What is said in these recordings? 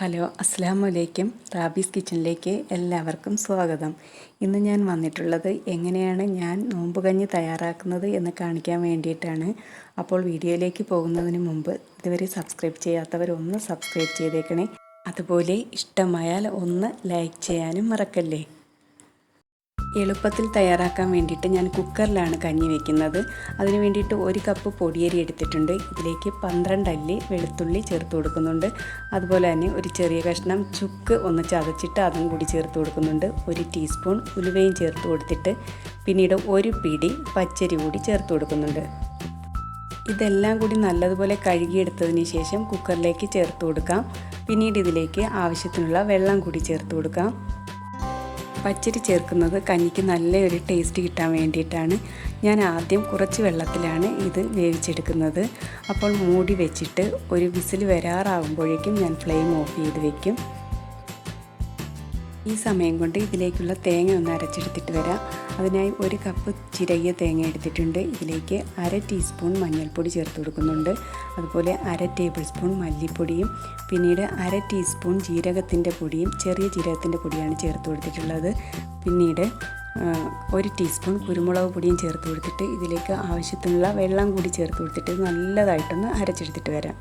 Hello അസ്സലാമു അലൈക്കും. Rabies കിച്ചണിലേക്ക് എല്ലാവർക്കും സ്വാഗതം. ഇന്ന് ഞാൻ വന്നിട്ടുള്ളത് എങ്ങനെയാണ് ഞാൻ നോമ്പ് കഞ്ഞി തയ്യാറാക്കുന്നത് എന്ന് കാണിക്കാൻ വേണ്ടിയിട്ടാണ്. അപ്പോൾ വീഡിയോയിലേക്ക് പോകുന്നതിന് മുമ്പ് ഇതുവരെ സബ്സ്ക്രൈബ് ചെയ്യാത്തവരൊന്ന് സബ്സ്ക്രൈബ് ചെയ്തേക്കണേ. അതുപോലെ ഇഷ്ടമായാൽ ഒന്ന് ലൈക്ക് ചെയ്യാനും മറക്കല്ലേ. എളുപ്പത്തിൽ തയ്യാറാക്കാൻ വേണ്ടിയിട്ട് ഞാൻ കുക്കറിലാണ് കഞ്ഞി വയ്ക്കുന്നത്. അതിന് വേണ്ടിയിട്ട് 1 കപ്പ് പൊടിയരി എടുത്തിട്ടുണ്ട്. ഇതിലേക്ക് 12 അല്ലി വെളുത്തുള്ളി ചേർത്ത് കൊടുക്കുന്നുണ്ട്. അതുപോലെ തന്നെ ഒരു ചെറിയ കഷ്ണം ചുക്ക് ഒന്ന് ചതച്ചിട്ട് അതും കൂടി ചേർത്ത് കൊടുക്കുന്നുണ്ട്. 1 ടീസ്പൂൺ ഉലുവയും ചേർത്ത് കൊടുത്തിട്ട് പിന്നീട് 1 പിടി പച്ചരി കൂടി ചേർത്ത് കൊടുക്കുന്നുണ്ട്. ഇതെല്ലാം കൂടി നല്ലതുപോലെ കഴുകിയെടുത്തതിന് ശേഷം കുക്കറിലേക്ക് ചേർത്ത് കൊടുക്കാം. പിന്നീട് ഇതിലേക്ക് ആവശ്യത്തിനുള്ള വെള്ളം കൂടി ചേർത്ത് കൊടുക്കാം. പച്ചരി ചേർക്കുന്നത് കഞ്ഞിക്ക് നല്ലൊരു ടേസ്റ്റ് കിട്ടാൻ വേണ്ടിയിട്ടാണ്. ഞാൻ ആദ്യം കുറച്ച് വെള്ളത്തിലാണ് ഇത് വേവിച്ചെടുക്കുന്നത്. അപ്പോൾ മൂടി വെച്ചിട്ട് ഒരു വിസിൽ വരാറാകുമ്പോഴേക്കും ഞാൻ ഫ്ലെയിം ഓഫ് ചെയ്ത് വയ്ക്കും. ഈ സമയം കൊണ്ട് ഇതിലേക്കുള്ള തേങ്ങ ഒന്ന് അരച്ചെടുത്തിട്ട് വരാം. അതിനായി 1 കപ്പ് ചിരകിയ തേങ്ങ എടുത്തിട്ടുണ്ട്. ഇതിലേക്ക് 1/2 ടീസ്പൂൺ മഞ്ഞൾപ്പൊടി ചേർത്ത് കൊടുക്കുന്നുണ്ട്. അതുപോലെ 1/2 ടേബിൾ സ്പൂൺ മല്ലിപ്പൊടിയും പിന്നീട് 1/2 ടീസ്പൂൺ ജീരകത്തിൻ്റെ പൊടിയും ചെറിയ ജീരകത്തിൻ്റെ പൊടിയാണ് ചേർത്ത് കൊടുത്തിട്ടുള്ളത്. പിന്നീട് 1 ടീസ്പൂൺ കുരുമുളക് പൊടിയും ചേർത്ത് കൊടുത്തിട്ട് ഇതിലേക്ക് ആവശ്യത്തിനുള്ള വെള്ളം കൂടി ചേർത്ത് കൊടുത്തിട്ട് നല്ലതായിട്ടൊന്ന് അരച്ചെടുത്തിട്ട് വരാം.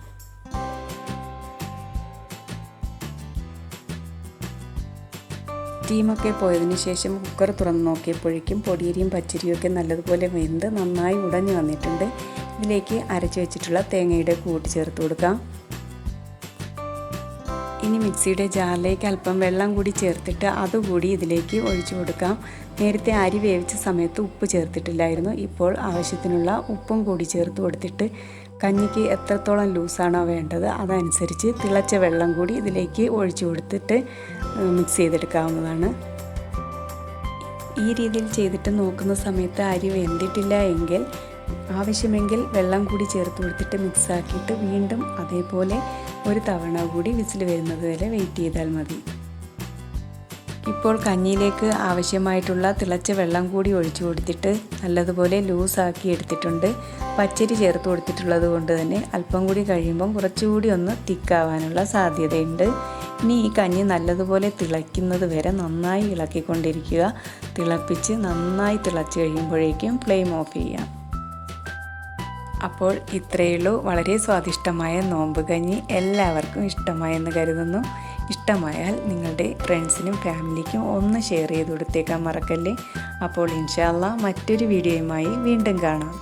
സ്റ്റീമൊക്കെ പോയതിന് ശേഷം കുക്കർ തുറന്ന് നോക്കിയപ്പോഴേക്കും പൊടിയരിയും പച്ചരിയൊക്കെ നല്ലതുപോലെ വെന്ത് നന്നായി ഉടഞ്ഞു വന്നിട്ടുണ്ട്. ഇതിലേക്ക് അരച്ച് വെച്ചിട്ടുള്ള തേങ്ങയുടെ കൂട്ട് ചേർത്ത് കൊടുക്കാം. ഇനി മിക്സിയുടെ ജാറിലേക്ക് അല്പം വെള്ളം കൂടി ചേർത്തിട്ട് അതുകൂടി ഇതിലേക്ക് ഒഴിച്ചു കൊടുക്കാം. നേരത്തെ അരി വേവിച്ച സമയത്ത് ഉപ്പ് ചേർത്തിട്ടില്ലായിരുന്നു. ഇപ്പോൾ ആവശ്യത്തിനുള്ള ഉപ്പും കൂടി ചേർത്ത് കൊടുത്തിട്ട് കഞ്ഞിക്ക് എത്രത്തോളം ലൂസാണോ വേണ്ടത് അതനുസരിച്ച് തിളച്ച വെള്ളം കൂടി ഇതിലേക്ക് ഒഴിച്ചു കൊടുത്തിട്ട് മിക്സ് ചെയ്തെടുക്കാവുന്നതാണ്. ഈ രീതിയിൽ ചെയ്തിട്ട് നോക്കുന്ന സമയത്ത് അരി വെന്തിട്ടില്ല എങ്കിൽ ആവശ്യമെങ്കിൽ വെള്ളം കൂടി ചേർത്ത് കൊടുത്തിട്ട് മിക്സാക്കിയിട്ട് വീണ്ടും അതേപോലെ ഒരു തവണ കൂടി വിസിൽ വരുന്നത് വരെ വെയിറ്റ് ചെയ്താൽ മതി. ഇപ്പോൾ കഞ്ഞിയിലേക്ക് ആവശ്യമായിട്ടുള്ള തിളച്ച വെള്ളം കൂടി ഒഴിച്ചു കൊടുത്തിട്ട് നല്ലതുപോലെ ലൂസാക്കി എടുത്തിട്ടുണ്ട്. പച്ചരി ചേർത്ത് കൊടുത്തിട്ടുള്ളത് കൊണ്ട് തന്നെ അല്പം കൂടി കഴിയുമ്പം കുറച്ചുകൂടി ഒന്ന് തിക്കാവാനുള്ള സാധ്യതയുണ്ട്. ഇനി ഈ കഞ്ഞി നല്ലതുപോലെ തിളയ്ക്കുന്നത് വരെ നന്നായി ഇളക്കിക്കൊണ്ടിരിക്കുക. തിളപ്പിച്ച് നന്നായി തിളച്ച് കഴിയുമ്പോഴേക്കും ഫ്ലെയിം ഓഫ് ചെയ്യാം. അപ്പോൾ ഇത്രയേ ഉള്ളൂ. വളരെ സ്വാദിഷ്ടമായ നോമ്പ് കഞ്ഞി എല്ലാവർക്കും ഇഷ്ടമായെന്ന് കരുതുന്നു. ഇഷ്ടമായാൽ നിങ്ങളുടെ ഫ്രണ്ട്സിനും ഫാമിലിക്കും ഒന്ന് ഷെയർ ചെയ്ത് കൊടുത്തേക്കാൻ മറക്കല്ലേ. അപ്പോൾ ഇൻഷാ അല്ലാഹ് മറ്റൊരു വീഡിയോയുമായി വീണ്ടും കാണാം.